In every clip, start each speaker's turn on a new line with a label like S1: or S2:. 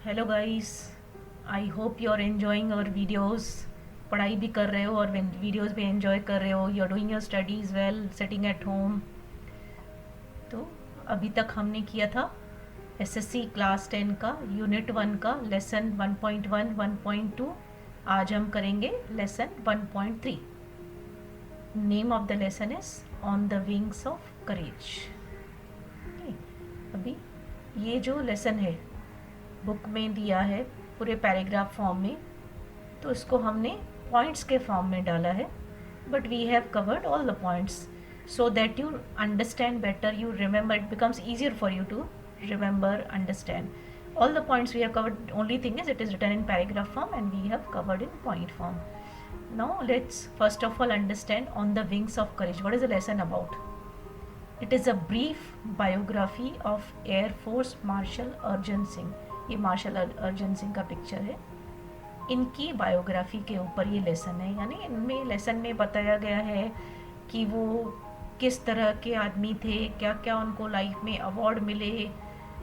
S1: Hello guys, I hope you are enjoying our videos. पढ़ाई भी कर रहे हो और वीडियोस भी एंजॉय कर रहे हो। You are doing your studies well, sitting at home. तो अभी तक हमने किया था एसएससी क्लास 10 का यूनिट 1 का लेसन 1.1 1.2। आज हम करेंगे lesson 1.3। Name of the lesson is on the wings of courage. अभी ये जो लेसन है बुक में दिया है पूरे पैराग्राफ फॉर्म में, तो इसको हमने पॉइंट्स के फॉर्म में डाला है, but we have covered all the points so that you understand better, you remember, it becomes easier for you to remember, understand all the points we have covered. Only thing is it is written in paragraph form and we have covered in point form. Now let's first of all understand on the wings of courage. What is the lesson about? It is a brief biography of Air Force Marshal Arjun Singh. ये martial Arjan Singh का picture है। इनकी biography के ऊपर ये lesson है, यानी इनमें लेसन में बताया गया है कि वो किस तरह के आदमी थे, क्या क्या उनको लाइफ में अवार्ड मिले,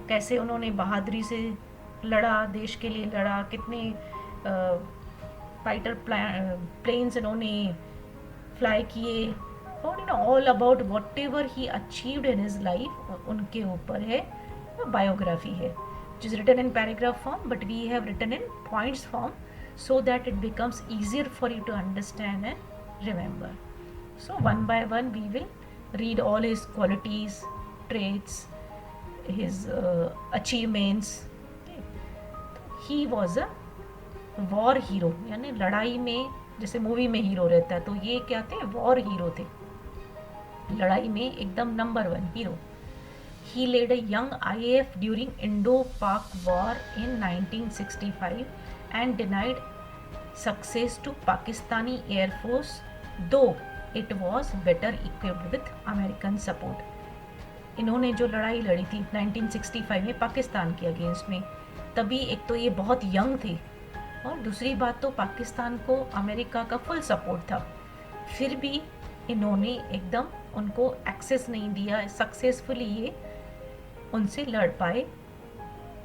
S1: कैसे उन्होंने बहादुरी से लड़ा, देश के लिए लड़ा, कितने फाइटर प्लेन्स इन्होंने फ्लाई किए, और all about what ever he achieved in his life, उनके ऊपर है बायोग्राफी है, which is written in paragraph form, but we have written in points form so that it becomes easier for you to understand and remember. So one by one we will read all his qualities, traits, his achievements. Okay. He was a war hero, यानी लड़ाई में जैसे movie में hero रहता है, तो ये क्या थे, वॉर हीरो थे, लड़ाई में एकदम number 1 hero. He led a young IAF during Indo-Pak War in 1965 and denied success to Pakistani Air Force, though it was better equipped with American support. इन्होंने जो लड़ाई लड़ी थी 1965 में पाकिस्तान के अगेंस्ट में, तभी एक तो ये बहुत यंग थे और दूसरी बात तो पाकिस्तान को अमेरिका का फुल सपोर्ट था, फिर भी इन्होंने एकदम उनको एक्सेस नहीं दिया, सक्सेसफुली ये उनसे लड़ पाए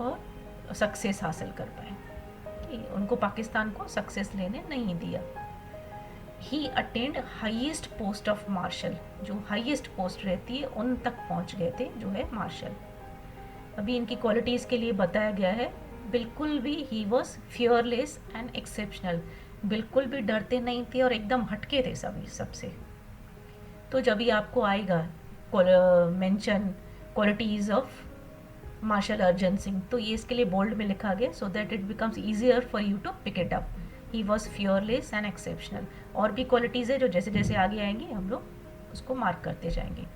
S1: और सक्सेस हासिल कर पाए, उनको पाकिस्तान को सक्सेस लेने नहीं दिया. He attend highest post of marshal, जो हाईएस्ट पोस्ट रहती है उन तक पहुंच गए थे, जो है मार्शल. अभी इनकी क्वालिटीज़ के लिए बताया गया है, बिल्कुल भी ही वॉज फियरलेस एंड एक्सेप्शनल, बिल्कुल भी डरते नहीं थे और एकदम हटके थे सभी सबसे. तो जब भी आपको आएगा mention qualities of marshal Arjan Singh, तो ये इसके लिए बोल्ड में लिखा गया so that it becomes easier for you to pick it up. He was fearless and exceptional. और भी क्वालिटीज़ है जो जैसे जैसे आगे आएंगी हम लोग उसको मार्क करते जाएंगे.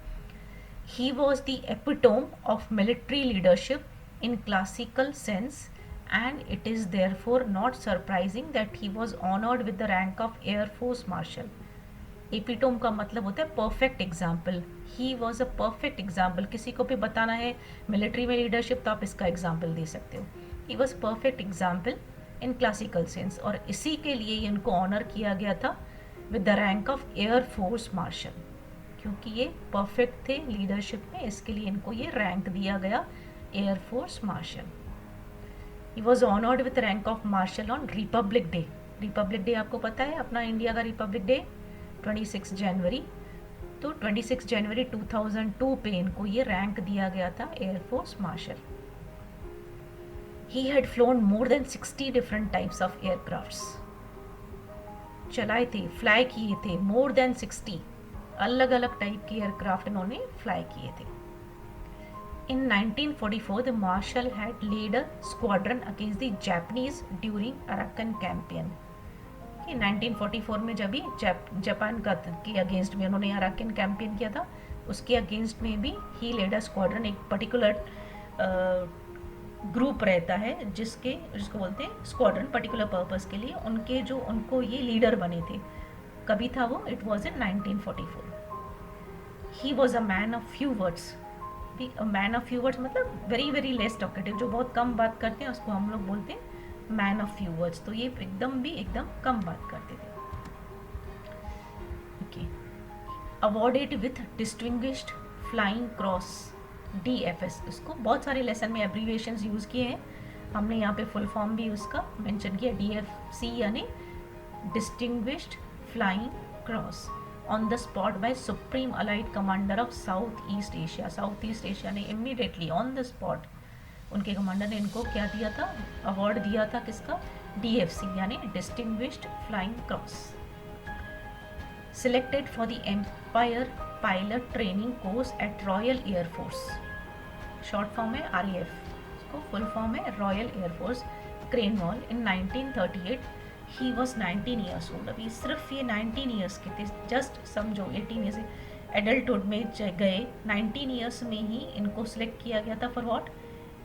S1: He was the epitome of military leadership in classical sense and it is therefore not surprising that he was honoured with the rank of air force marshal. Epitome का मतलब होता है perfect example. He was a perfect example. किसी को भी बताना है military में लीडरशिप तो आप इसका एग्जाम्पल दे सकते हो. He was perfect example in classical sense, और इसी के लिए इनको ऑनर किया गया था with the rank of air force marshal, क्योंकि ये परफेक्ट थे लीडरशिप में, इसके लिए इनको ये रैंक दिया गया air force marshal. He was honoured with rank of marshal on republic day. Republic day आपको पता है अपना इंडिया का रिपब्लिक डे 26 जनवरी. तो 26 जनवरी 2002 पे इनको ये रैंक दिया गया था air force marshal. He had flown more than 60 different types of aircrafts. चलाए थे, फ्लाई किए थे मोर देन 60 अलग अलग टाइप के एयरक्राफ्ट इन्होंने फ्लाई किए थे. In 1944 the marshal had lead a squadron against the Japanese during Arakan campaign. 1944 में जब भी जापान का के अगेंस्ट में उन्होंने अराकन कैंपेन किया था, उसके अगेंस्ट में भी ही लेड अ स्क्वाड्रन. एक पर्टिकुलर ग्रुप रहता है जिसको बोलते हैं स्क्वाड्रन, पर्टिकुलर पर्पस के लिए उनके जो उनको ये लीडर बने थे. कभी था वो, it was in 1944. He was a man of few words. Man of few words मतलब वेरी वेरी लेस टॉकेटिव, जो बहुत कम बात करते हैं उसको हम लोग बोलते हैं मैन ऑफ फ्यू वर्ड्स. तो ये एकदम कम बात करते थे. Okay. Awarded with distinguished flying cross DFS. इसको बहुत सारे लेसन में एब्रीविएशंस यूज़ किए हैं, हमने यहाँ पे फुल फॉर्म भी उसका मेंशन किया, DFC यानी distinguished flying cross on the spot by supreme allied commander of south east Asia. South east Asia ने इमीडिएटली ऑन द स्पॉट उनके कमांडर ने इनको क्या दिया था, अवार्ड दिया था, किसका, DFC यानी distinguished flying Cross. Selected for the empire pilot training course at Royal Air Force, short form है RAF, इसको फुल फॉर्म है Royal Air Force Cranwell. In 1938 he was 19 years old. अभी सिर्फ ये 19 ईयर्स के थे, जस्ट समझो 18 ईयर्स एडल्टहुड में गए, 19 ईयर्स में ही इनको सिलेक्ट किया गया था for what,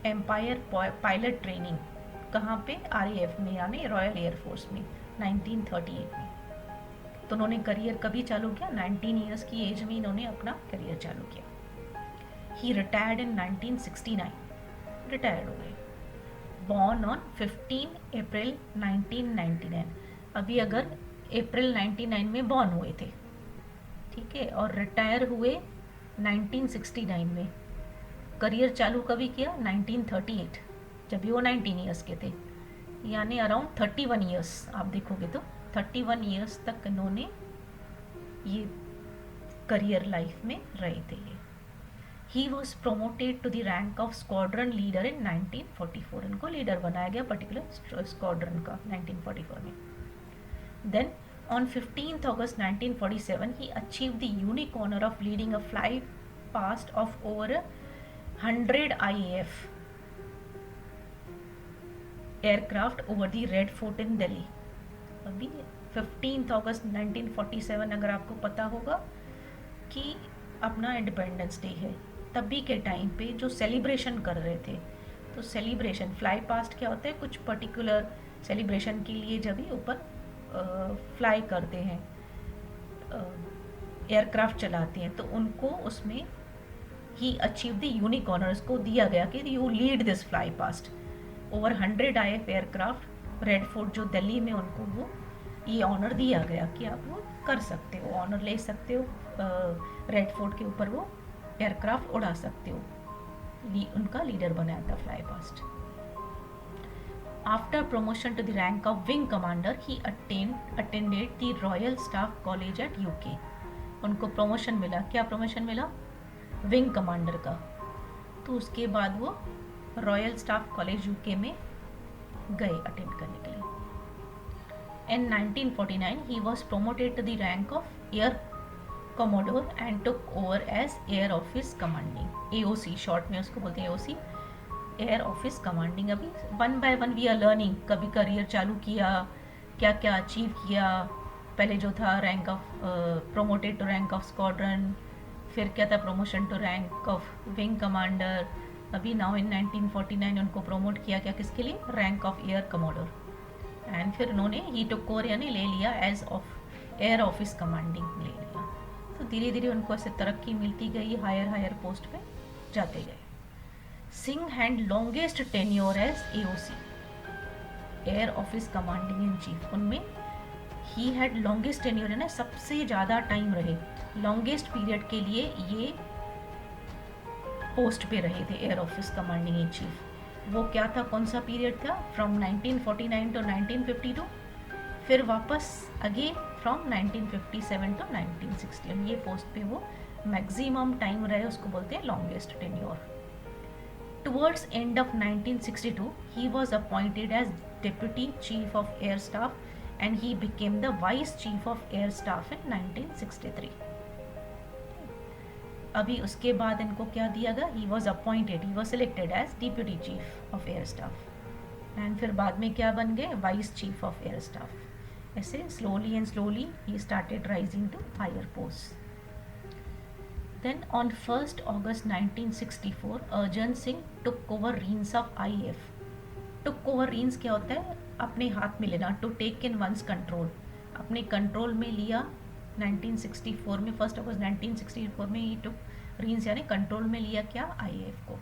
S1: empire pilot training. कहाँ पे, RAF में यानी रॉयल एयरफोर्स में 1938 में। तो उन्होंने करियर कभी चालू किया, 19 ईयर्स की एज में इन्होंने अपना करियर चालू किया। ही रिटायर्ड इन 1969, रिटायर्ड हो गए। बॉर्न ऑन 15 अप्रैल 1999, अभी अगर अप्रैल 99 में बॉर्न हुए थे, ठीक है, और रिटायर हुए 1969 में। करियर चालू कभी किया, 1938, जब भी वो 19 ईयर्स के थे, यानी अराउंड 31 ईयर्स, आप देखोगे तो 31 ईयर्स तक इन्होंने ये करियर लाइफ में रहे थे। ये he was promoted to the rank of squadron leader in 1944, इनको लीडर बनाया गया पर्टिकुलर स्क्वाड्रन का 1944 में। Then on 15th August 1947 he achieved the unique honor of leading a fly past of over 100 IAF aircraft over the Red Fort in Delhi। अभी 15th August 1947, अगर आपको पता होगा कि अपना इंडिपेंडेंस डे है, तभी के टाइम पे जो सेलिब्रेशन कर रहे थे, तो सेलिब्रेशन फ्लाई पास्ट क्या होता है, कुछ पर्टिकुलर सेलिब्रेशन के लिए जब भी ऊपर फ्लाई करते हैं, एयरक्राफ्ट चलाते हैं, तो उनको उसमें ही अचीव द यूनिक ऑनर्स को दिया गया कि you lead this fly past over 100 IAF aircraft red fort जो दिल्ली में, उनको वो ये ऑनर दिया गया कि आप वो कर सकते हो, ऑनर ले सकते हो, रेड फोर्ट के ऊपर वो एयरक्राफ्ट उड़ा सकते हो। उनका लीडर बनाया था fly past. After promotion to the rank of wing commander, he attended the Royal Staff College at UK। उनको प्रमोशन मिला, क्या प्रमोशन मिला, विंग कमांडर का। तो उसके बाद वो रॉयल स्टाफ कॉलेज यूके में गए अटेंड करने के लिए। In 1949 he was promoted to the rank of Air Commodore and took over as Air Office Commanding, AOC short में उसको बोलते हैं, AOC एयर ऑफिस कमांडिंग। अभी one by one we are learning, कभी करियर चालू किया, क्या क्या अचीव किया। पहले जो था rank of promoted to rank of squadron, फिर क्या था promotion to rank of wing commander. अभी नाउ इन 1949 उनको प्रमोट किया क्या, किसके लिए, rank of air commodore. And फिर उन्होंने ही टुक ओवर यानी ले लिया as of air office commanding ले लिया। तो धीरे धीरे उनको ऐसे तरक्की मिलती गई, हायर पोस्ट पे जाते गए। Singh had longest tenure as AOC, Air Office Commanding in Chief। उनमें he had longest tenure है ना, सबसे ज़्यादा टाइम रहे, longest पीरियड के लिए ये पोस्ट पे रहे थे air office commanding in chief. वो क्या था, कौन सा पीरियड था, फ्रॉम 1949 टू 1952, फिर वापस अगेन फ्रॉम 1957 टू 1960। ये पोस्ट पे वो मैक्सिमम टाइम रहे, उसको बोलते हैं longest tenure. Towards end of 1962, he was appointed as Deputy Chief of Air Staff and he became the Vice Chief of Air Staff in 1963। अभी उसके बाद इनको क्या दिया गया, he was appointed, he was selected as Deputy Chief of Air Staff and फिर बाद में क्या बन गए, Vice Chief of Air Staff। ऐसे slowly and slowly he started rising to higher posts। Then on 1st August 1964, Arjan Singh took over reins of IAF। took over reins क्या होता है, अपने हाथ में लेना, to take in one's control, अपने control में लिया। 1964 में, 1st August 1964 में ही took reins यानी कंट्रोल में लिया क्या, IAF को।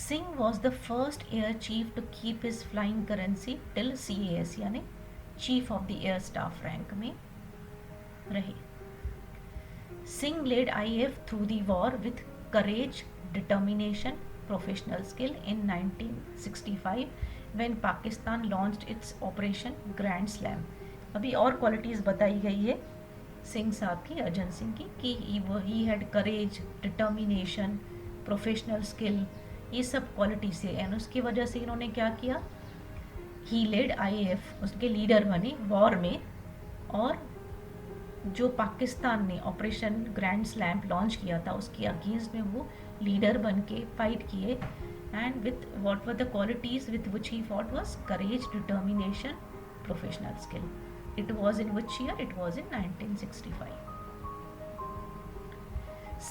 S1: Singh was the first air chief to keep his flying currency till CAS यानी Chief of the Air Staff rank में रहे। Singh led IAF through the war with courage, determination professional skill in 1965 when Pakistan launched its Operation Grand Slam. अभी और qualities बताई गई है सिंह साहब की, अर्जन सिंह की, कि he had courage, determination, professional skill, ये सब क्वालिटी से, एंड उसकी वजह से इन्होंने क्या किया, ही लेड आईएएफ, उसके लीडर बने वॉर में, और जो पाकिस्तान ने ऑपरेशन ग्रैंड स्लैम लॉन्च किया था उसके अगेंस्ट में वो लीडर बन के फाइट किए. And with what were the qualities with which he fought was courage, determination, professional skill. It was in which year? It was in 1965.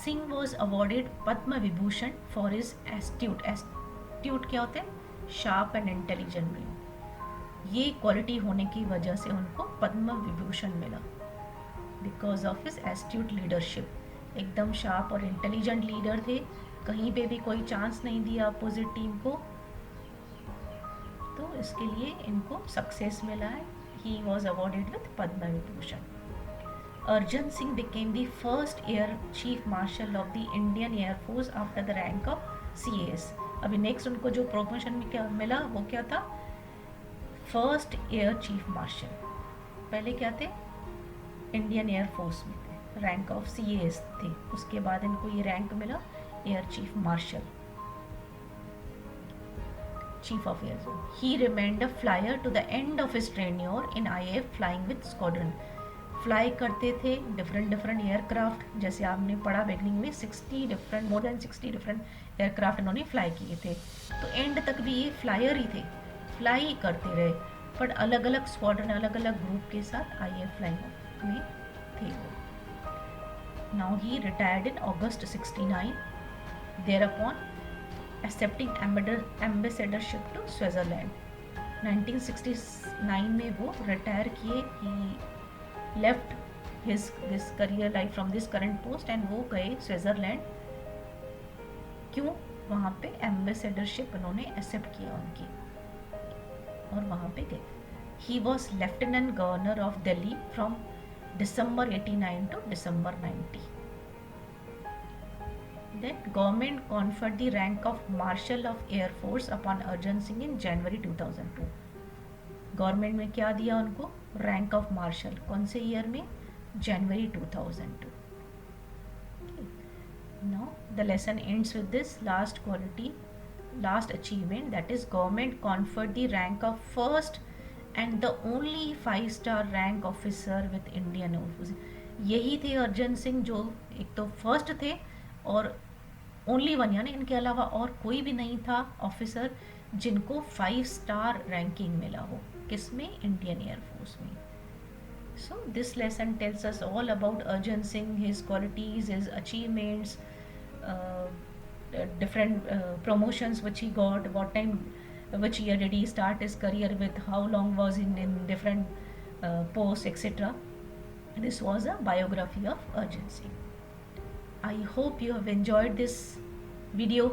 S1: Singh was awarded Padma Vibhushan for his astute. Astute क्या होते हैं? Sharp and intelligent brain. ये quality होने की वजह से उनको पद्म विभूषण मिला, because of his astute leadership. एकदम शार्प और इंटेलिजेंट लीडर थे, कहीं पे भी कोई चांस नहीं दिया अपोजिट टीम को, तो इसके लिए इनको सक्सेस मिला है. He was awarded with Padma Vibhushan. Arjan Singh became the first air chief marshal of the Indian air force after the rank of CAS. अभी नेक्स्ट उनको जो प्रोमोशन में क्या मिला वो क्या था? First air chief marshal. पहले क्या थे? इंडियन एयरफोर्स में थे, रैंक ऑफ CAS थे, उसके बाद इनको ये रैंक मिला air chief marshal, chief of air. He remained a flyer to the end of his tenure in IAF, flying with squadron. Fly करते थे डिफरेंट एयरक्राफ्ट, जैसे आपने पढ़ा बिगनिंग में, 60 डिफरेंट, मोर देन 60 डिफरेंट एयरक्राफ्ट इन्होंने फ्लाई किए थे. तो एंड तक भी ये फ्लायर ही थे, फ्लाई ही करते रहे, बट अलग अलग स्क्वाड्रन, अलग अलग ग्रुप के साथ IAF फ्लाइंग में थे वो. Now he retired in August 69, thereupon accepting ambassadorship to Switzerland. 1969 में वो रिटायर किए. He left this career life from this current post and वो गए स्विट्ज़रलैंड. क्यों? वहाँ पे एम्बेसडरशिप उन्होंने एक्सेप्ट किया उनकी, और वहाँ पे गए. He was lieutenant governor of Delhi from December 89 to December 90. Then government conferred the rank of Marshal of Air Force upon Arjan Singh in January 2002. Government में क्या दिया उनको? Rank of marshal. कौन से ईयर में? January 2002. Now the lesson ends with this last quality, last achievement, that is government conferred the rank of first and the only 5-star rank officer with Indian Air Force. यही थे अर्जन सिंह, जो एक तो first थे और only one, यानी इनके अलावा और कोई भी नहीं था ऑफिसर जिनको 5-स्टार रैंकिंग मिला हो. किसमें? इंडियन एयरफोर्स में. So this lesson tells us all about Arjan Singh, his qualities, his achievements, different promotions which he got, what time, which year did he start his career with, how long was he in different posts, etc. This was a biography of Arjan Singh. I hope you have enjoyed this video.